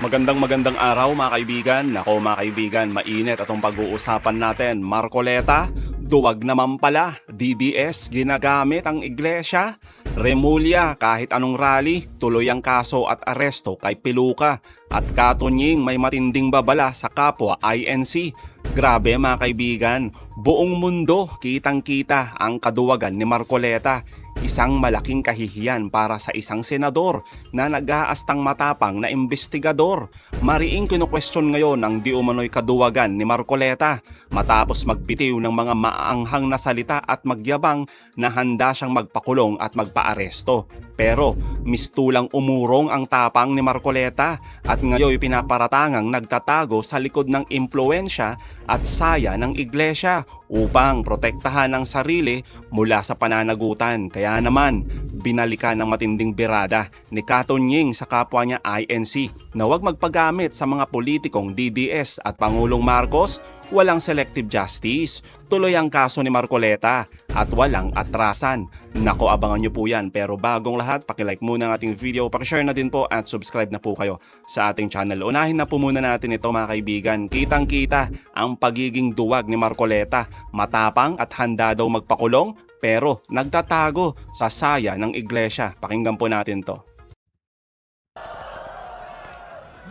Magandang araw mga kaibigan. Nako mga kaibigan, mainit atong pag-uusapan natin. Marcoleta, duwag naman pala. DDS, ginagamit ang iglesia. Remulla, kahit anong rally, tuloy ang kaso at aresto kay Piluka. At Katunying, may matinding babala sa kapwa INC. Grabe mga kaibigan, buong mundo kitang-kita ang kaduwagan ni Marcoleta. Isang malaking kahihiyan para sa isang senador na nag-aastang matapang na investigador. Mariing kinu-question ngayon ang di umano'y kaduwagan ni Marcoleta matapos magbitiw ng mga maanghang na salita at magyabang na handa siyang magpakulong at magpaaresto. Pero mistulang umurong ang tapang ni Marcoleta at ngayon pinaparatangang nagtatago sa likod ng impluensya at saya ng iglesia upang protektahan ang sarili mula sa pananagutan. Kaya naman, binalikan ng matinding birada ni Katunying sa kapwa niya INC na huwag magpagamit sa mga politikong DDS at Pangulong Marcos. Walang selective justice, tuloy ang kaso ni Marcoleta at walang atrasan. Nako, abangan nyo po yan. Pero bagong lahat, pakilike muna ang ating video, pakishare na din po at subscribe na po kayo sa ating channel. Unahin na po muna natin ito mga kaibigan. Kitang-kita ang pagiging duwag ni Marcoleta. Matapang at handa daw magpakulong pero nagtatago sa saya ng iglesia. Pakinggan po natin to.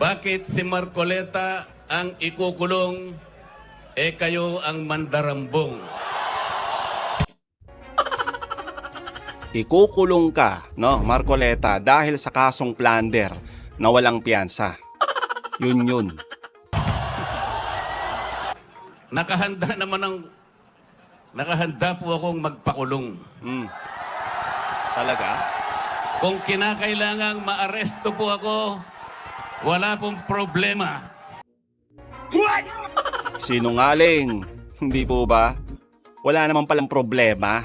Bakit si Marcoleta ang ikukulong, kayo ang mandarambong? Ikukulong ka, no, Marcoleta, dahil sa kasong plunder na walang piyansa. Yun. Nakahanda po akong magpakulong. Talaga? Kung kinakailangang maaresto po ako, wala pong problema. Sinungaling. Hindi po ba? Wala naman palang problema.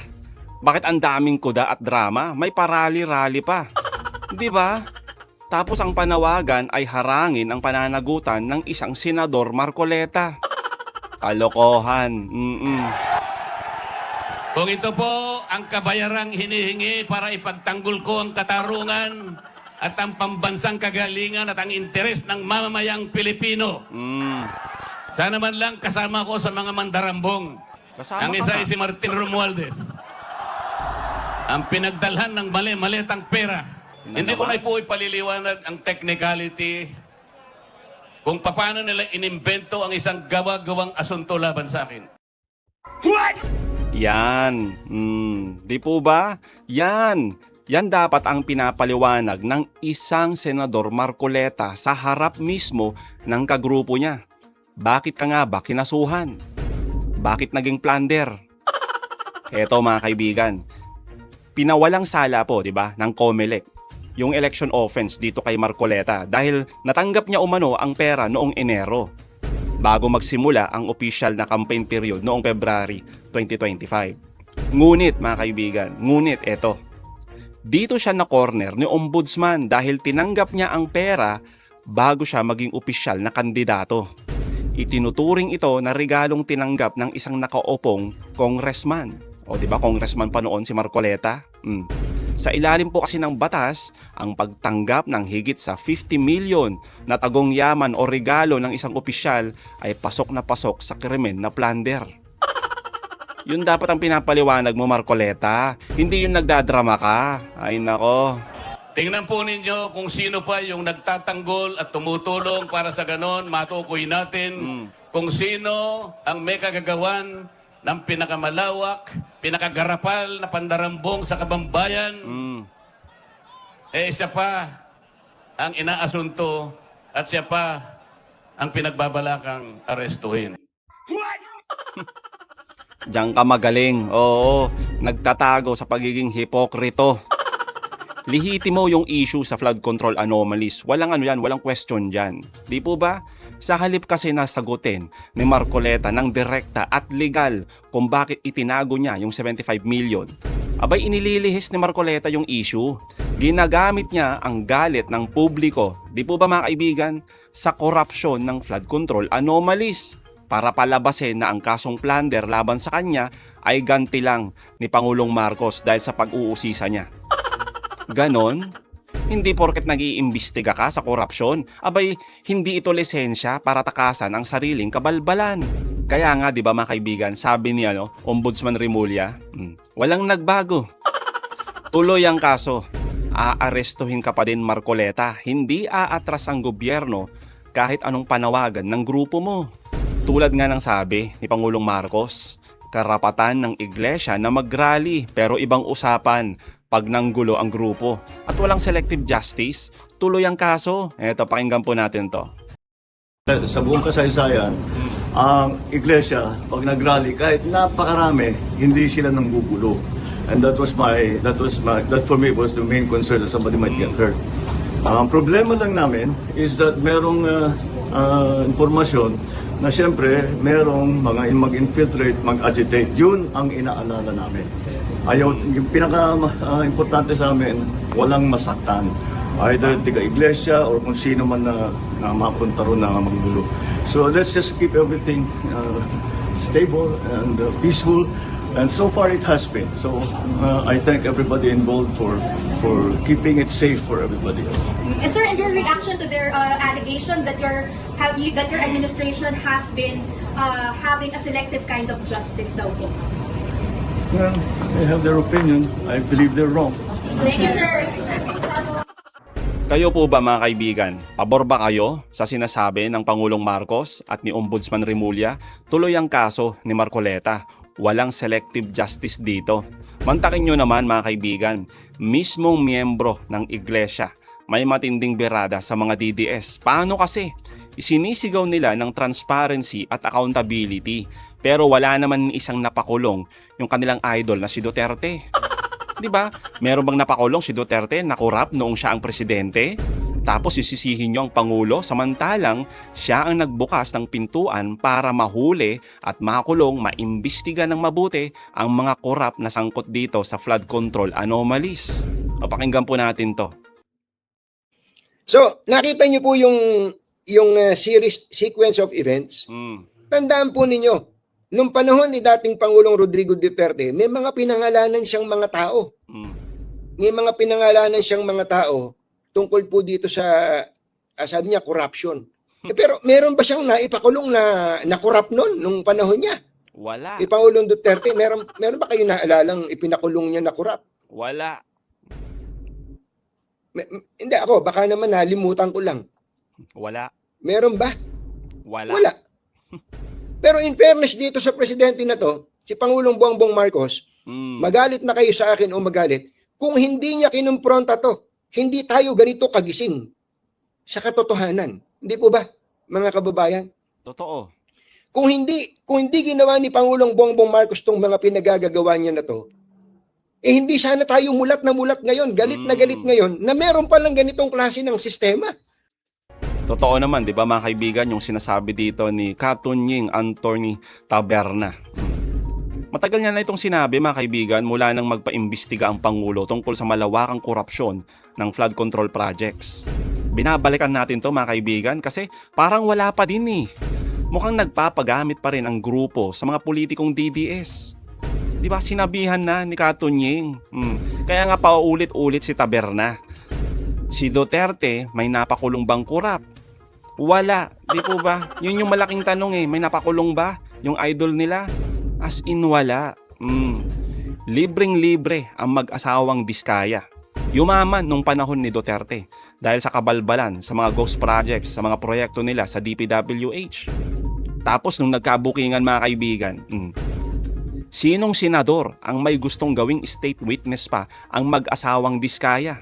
Bakit ang daming kuda at drama? May parali-rali pa. Di ba? Tapos ang panawagan ay harangin ang pananagutan ng isang senador Marcoleta. Kalokohan. Kung ito po ang kabayarang hinihingi para ipagtanggol ko ang katarungan at ang pambansang kagalingan at ang interes ng mamamayang Pilipino. Sana man lang kasama ko sa mga mandarambong. Kasama ang isa ay si Martin Romualdez. Ang pinagdalhan ng mali-malitang pera. Hindi ko na po ipaliliwanag ang technicality kung paano nila inimbento ang isang gawa-gawang asunto laban sa akin. Yan. Di po ba? Yan dapat ang pinapaliwanag ng isang senador Marcoleta sa harap mismo ng kagrupo niya. Bakit ka nga ba kinasuhan? Bakit naging plunder? Eto mga kaibigan, pinawalang sala po, di ba, ng COMELEC yung election offense dito kay Marcoleta dahil natanggap niya umano ang pera noong Enero bago magsimula ang official na campaign period noong February 2025. Ngunit mga kaibigan, eto, dito siya na corner ni Ombudsman dahil tinanggap niya ang pera bago siya maging opisyal na kandidato. Itinuturing ito na regalong tinanggap ng isang nakaupong congressman. O di ba congressman pa noon si Marcoleta? Sa ilalim po kasi ng batas, ang pagtanggap ng higit sa 50 million na tagong yaman o regalo ng isang opisyal ay pasok na pasok sa krimen na plunder. Yun dapat ang pinapaliwanag mo, Marcoleta. Hindi yung nagdadrama ka. Ay nako. Tingnan po ninyo kung sino pa yung nagtatanggol at tumutulong para sa ganon, matukoy natin kung sino ang may kagagawan ng pinakamalawak, pinakagarapal na pandarambong sa kabambayan. Siya pa ang inaasunto at siya pa ang pinagbabalakang arestuhin. Diyan ka magaling. Oo, nagtatago sa pagiging hipokrito. Lihitimo yung issue sa flood control anomalies. Walang walang question dyan. Di po ba? Sa halip kasi nasagutin ni Marcoleta ng direkta at legal kung bakit itinago niya yung 75 million. Abay inililihis ni Marcoleta yung issue. Ginagamit niya ang galit ng publiko, di po ba mga kaibigan, sa korupsyon ng flood control anomalies para palabasin na ang kasong plunder laban sa kanya ay ganti lang ni Pangulong Marcos dahil sa pag-uusisa niya. Ganon? Hindi porket nag-iimbestiga ka sa korupsyon, abay, hindi ito lisensya para takasan ang sariling kabalbalan. Kaya nga, di ba mga kaibigan, sabi ni Ombudsman Remulla, walang nagbago. Tuloy ang kaso. Aarestuhin ka pa din, Marcoleta. Hindi aatras ang gobyerno kahit anong panawagan ng grupo mo. Tulad nga ng sabi ni Pangulong Marcos, karapatan ng iglesia na mag-rally pero ibang usapan pag nanggulo ang grupo. At walang selective justice, tuloy ang kaso. Eto, pakinggan po natin to. Sa buong kasaysayan, ang iglesia, pag nag-rally, kahit napakarami, hindi sila nanggugulo. And that for me was the main concern that somebody might get hurt. Ang problema lang namin is that merong informasyon na siyempre merong mga mag-infiltrate, mag-agitate. Yun ang inaalala namin. Yung pinaka-importante sa amin, walang masaktan. Either tiga-iglesia or kung sino man na mapunta ron na maggulo. So let's just keep everything stable and peaceful. And so far it has been. So I thank everybody involved for keeping it safe for everybody else. Sir, and your reaction to their allegation that your administration has been having a selective kind of justice daw po? Well, they have their opinion. I believe they're wrong. Thank you, sir. Kayo po ba mga kaibigan, pabor ba kayo sa sinasabi ng Pangulong Marcos at ni Ombudsman Remulla? Tuloy ang kaso ni Marcoleta. Walang selective justice dito. Mantakin nyo naman mga kaibigan, mismong miyembro ng iglesia may matinding berada sa mga DDS. Paano kasi? Isinisigaw nila ng transparency at accountability pero wala naman isang napakulong yung kanilang idol na si Duterte. Di ba? Meron bang napakulong si Duterte na korap noong siya ang presidente? Tapos sisisihin nyo ang Pangulo samantalang siya ang nagbukas ng pintuan para mahuli at makulong, maimbestiga ng mabuti ang mga korap na sangkot dito sa flood control anomalies. O pakinggan po natin to. So, nakita niyo po yung sequence of events. Tandaan po ninyo, nung panahon ni dating Pangulong Rodrigo Duterte, may mga pinangalanan siyang mga tao. May mga pinangalanan siyang mga tao tungkol po dito sa, sabi niya, corruption. Pero meron ba siyang naipakulong na corrupt noon nung panahon niya? Wala. Si Pangulong Duterte, meron ba kayo naalalang ipinakulong niya na corrupt? Wala. Hindi ako, baka naman nalimutan ko lang. Wala. Meron ba? Wala. Wala. Pero in fairness dito sa presidente na to, si Pangulong Bongbong Marcos, magalit na kayo sa akin o magalit, kung hindi niya kinumpronta to, hindi tayo ganito kagising sa katotohanan. Hindi po ba, mga kababayan? Totoo. Kung hindi ginawa ni Pangulong Bongbong Marcos tong mga pinagagagawa niya na to, hindi sana tayo mulat na mulat ngayon, galit na galit ngayon, na meron palang ganitong klase ng sistema. Totoo naman, di ba mga kaibigan, yung sinasabi dito ni Katunying Anthony Taberna. Matagal niya na itong sinabi mga kaibigan mula nang magpaimbestiga ang Pangulo tungkol sa malawakang korupsyon ng flood control projects. Binabalikan natin to mga kaibigan kasi parang wala pa din eh. Mukhang nagpapagamit pa rin ang grupo sa mga politikong DDS. Di ba sinabihan na ni Katunying? Kaya nga paulit-ulit si Taberna. Si Duterte may napakulong bang korap? Wala. Di po ba? Yun yung malaking tanong eh. May napakulong ba yung idol nila? As in wala. Libreng-libre ang mag-asawang Diskaya. Yumaman nung panahon ni Duterte dahil sa kabalbalan sa mga ghost projects, sa mga proyekto nila sa DPWH. Tapos nung nagkabukingan mga kaibigan, sinong senador ang may gustong gawing state witness pa ang mag-asawang Diskaya?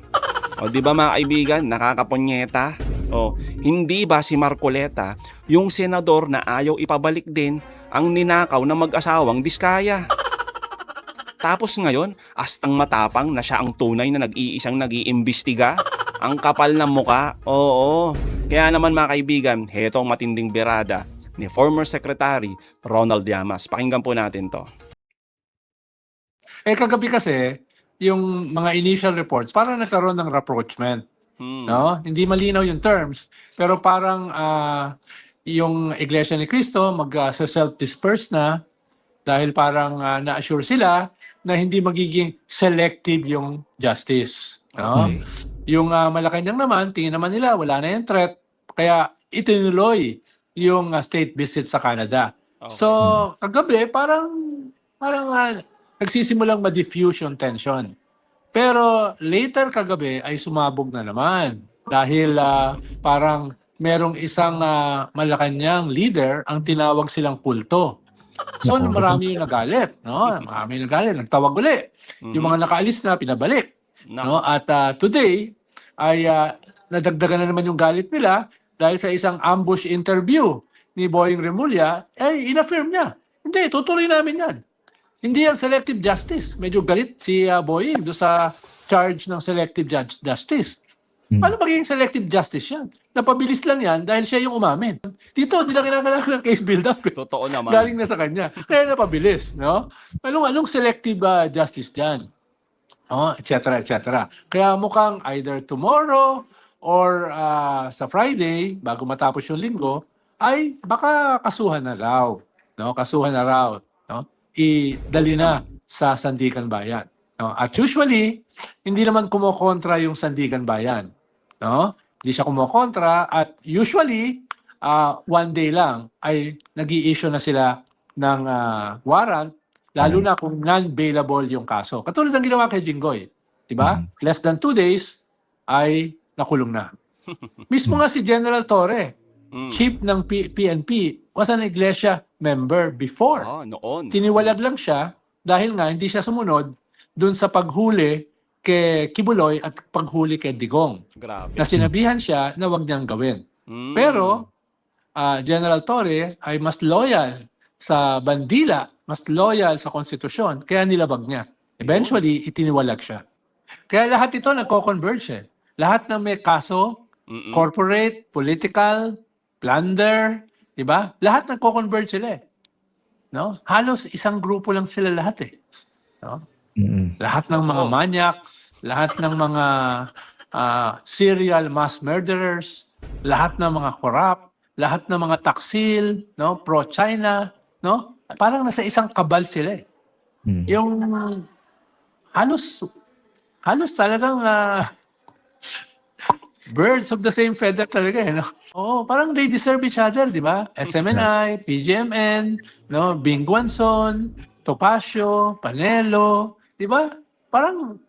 O di ba mga kaibigan, nakakaponyeta? O hindi ba si Marcoleta yung senador na ayaw ipabalik din ang ninakaw na mag-asawang Diskaya? Tapos ngayon, astang matapang na siya ang tunay na nag-iisang nag-iimbestiga? Ang kapal ng muka? Oo. Kaya naman mga kaibigan, heto ang matinding berada ni former Secretary Ronald Llamas. Pakinggan po natin to. Kagabi kasi, yung mga initial reports, parang nagkaroon ng rapprochement. No? Hindi malinaw yung terms, pero parang yung Iglesia ni Cristo mag-self-disperse na dahil parang na-assure sila na hindi magiging selective yung justice. No? Okay. Yung Malacanang naman, tingin naman nila, wala na yung threat. Kaya itinuloy yung state visit sa Canada. So, kagabi, parang nagsisimulang ma-diffuse yung tension. Pero later kagabi ay sumabog na naman. Dahil parang merong isang Malacanang leader ang tinawag silang kulto. So, marami yung nagalit. No? Marami yung nagalit. Nagtawag uli. Yung mga nakaalis na, pinabalik. No? At today, ay nadagdagan na naman yung galit nila dahil sa isang ambush interview ni Boying Remulla, ay inaffirm niya. Hindi, tutuloy namin yan. Hindi yan selective justice. Medyo galit si Boying do sa charge ng selective justice. Paano magiging selective justice yan? Napabilis lang yan dahil siya yung umamin. Dito, hindi na kinakailangan ng case build-up. Totoo naman. Galing na sa kanya. Kaya napabilis, no? Anong selective justice dyan? Et cetera, et cetera. Kaya mukhang either tomorrow or sa Friday, bago matapos yung linggo, ay baka kasuhan na raw. No? Kasuhan na raw. No? Idali na sa Sandigan Bayan. No? At usually, hindi naman kumokontra yung Sandigan Bayan. No? Hindi siya kumokontra at usually, one day lang ay nag-i-issue na sila ng warrant, lalo na kung non-bailable yung kaso. Katulad ng ginawa kay Jinggoy. Diba? Less than 2 days ay nakulong na. Mismo nga si General Torre, chief ng PNP, was an Iglesia member before. Noon. Tiniwalag lang siya dahil nga hindi siya sumunod dun sa paghuli kay Kibuloy at paghuli kay Digong. Grabe. Na sinabihan siya na wag niyang gawin. Pero General Torre ay mas loyal sa bandila, mas loyal sa konstitusyon, kaya nilabag niya. Eventually, itiniwalag siya. Kaya lahat ito nagko-converge eh. Lahat ng may kaso, corporate, political, plunder, di ba? Lahat nagko-converge sila eh. No? Halos isang grupo lang sila lahat eh. No? Lahat ng mga manyak, lahat ng mga serial mass murderers, lahat ng mga corrupt, lahat ng mga taksil, no, pro-China, no? Parang nasa isang kabal sila eh. Yung halos talagang birds of the same feather talaga eh, no? Oo, parang they deserve each other, di ba? SMNI, PGMN, no, Bing Guanzon, Topacio, Panelo, di ba? Parang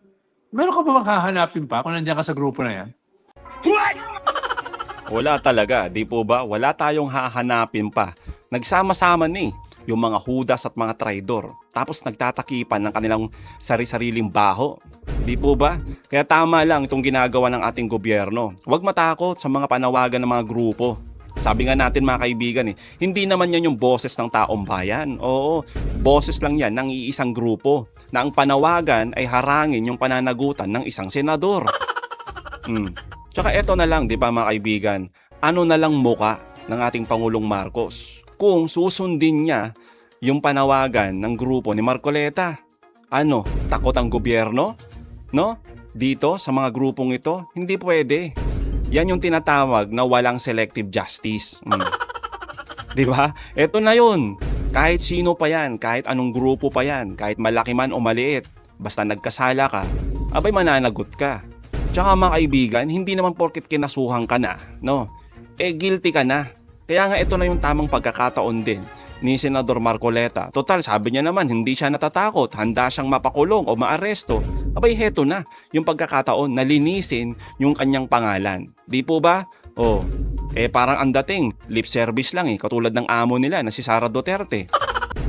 meron ka ba makahanapin pa kung nandiyan ka sa grupo na yan? Wala talaga, di po ba? Wala tayong hahanapin pa. Nagsama-sama ni yung mga hudas at mga traidor. Tapos nagtatakipan ng kanilang sari-sariling baho. Di po ba? Kaya tama lang itong ginagawa ng ating gobyerno. Huwag matakot sa mga panawagan ng mga grupo. Sabi nga natin mga kaibigan hindi naman yan yung boses ng taong bayan. Oo, boses lang yan ng iisang grupo na ang panawagan ay harangin yung pananagutan ng isang senador. Tsaka eto na lang, di ba mga kaibigan, ano na lang muka ng ating Pangulong Marcos kung susundin niya yung panawagan ng grupo ni Marcoleta. Ano, takot ang gobyerno? No? Dito sa mga grupong ito, hindi pwede. Yan yung tinatawag na walang selective justice. Di ba? Eto na yun. Kahit sino pa yan, kahit anong grupo pa yan, kahit malaki man o maliit, basta nagkasala ka, abay mananagot ka. Tsaka mga kaibigan, hindi naman porket kinasuhan ka na, no? Guilty ka na. Kaya nga ito na yung tamang pagkakataon din ni Senador Marcoleta. Total, sabi niya naman, hindi siya natatakot, handa siyang mapakulong o maaresto. Abay, heto na yung pagkakataon na linisin yung kanyang pangalan. Di po ba? Parang ang dating, lip service lang katulad ng amo nila na si Sara Duterte.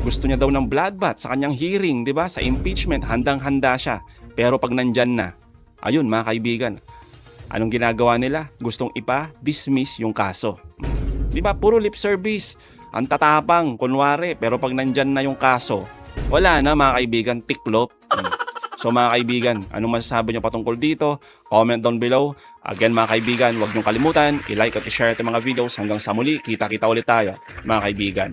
Gusto niya daw ng bloodbath sa kanyang hearing, di ba? Sa impeachment, handang-handa siya. Pero pag nandyan na, ayun mga kaibigan, anong ginagawa nila? Gustong ipa-dismiss yung kaso. Di ba? Puro lip service. Ang tatapang, kunwari. Pero pag nandyan na yung kaso, wala na mga kaibigan, tiklop. So mga kaibigan, anong masasabi nyo patungkol dito? Comment down below. Again mga kaibigan, huwag niyong kalimutan, i-like at i-share itong mga videos. Hanggang sa muli, kita-kita ulit tayo mga kaibigan.